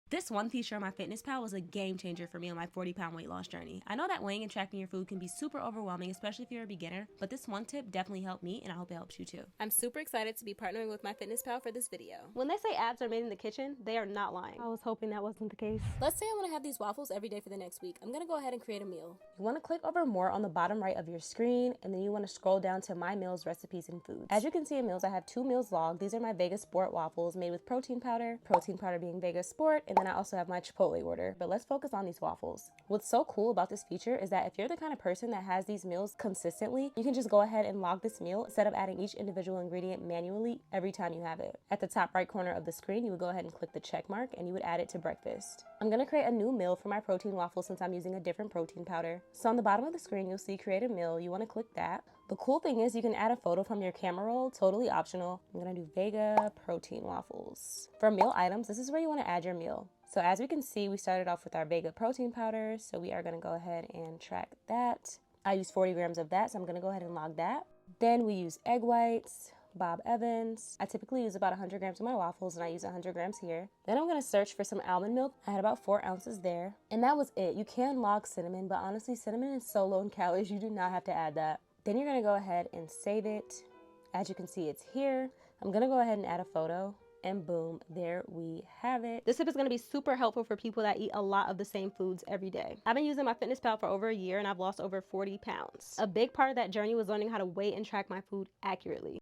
This one feature on MyFitnessPal was a game changer for me on my 40-pound weight loss journey. I know that weighing and tracking your food can be super overwhelming, especially if you're a beginner, but this one tip definitely helped me, and I hope it helps you too. I'm super excited to be partnering with MyFitnessPal for this video. When they say abs are made in the kitchen, they are not lying. I was hoping that wasn't the case. Let's say I want to have these waffles every day for the next week. I'm gonna go ahead and create a meal. You want to click over more on the bottom right of your screen, and then you want to scroll down to My Meals, Recipes, and Foods. As you can see in Meals, I have 2 meals logged. These are my Vega Sport waffles made with protein powder being Vega Sport, and then I also have my Chipotle order. But let's focus on these waffles. What's so cool about this feature is that if you're the kind of person that has these meals consistently, you can just go ahead and log this meal instead of adding each individual ingredient manually every time you have it. At the top right corner of the screen, you would go ahead and click the check mark and you would add it to breakfast. I'm gonna create a new meal for my protein waffle since I'm using a different protein powder. So on the bottom of the screen, you'll see create a meal. You want to click that. The cool thing is you can add a photo from your camera roll, totally optional. I'm gonna do Vega protein waffles. For meal items, this is where you want to add your meal. So as we can see, we started off with our Vega protein powder, so we are gonna go ahead and track that. I use 40 grams of that, so I'm gonna go ahead and log that. Then we use egg whites, Bob Evans. I typically use about 100 grams of my waffles, and I use 100 grams here. Then I'm gonna search for some almond milk. I had about 4 ounces there, and that was it. You can log cinnamon, but honestly, cinnamon is so low in calories, you do not have to add that. Then you're gonna go ahead and save it. As you can see, it's here. I'm gonna go ahead and add a photo. And boom, there we have it. This tip is going to be super helpful for people that eat a lot of the same foods every day. I've been using MyFitnessPal for over a year and I've lost over 40 pounds. A big part of that journey was learning how to weigh and track my food accurately.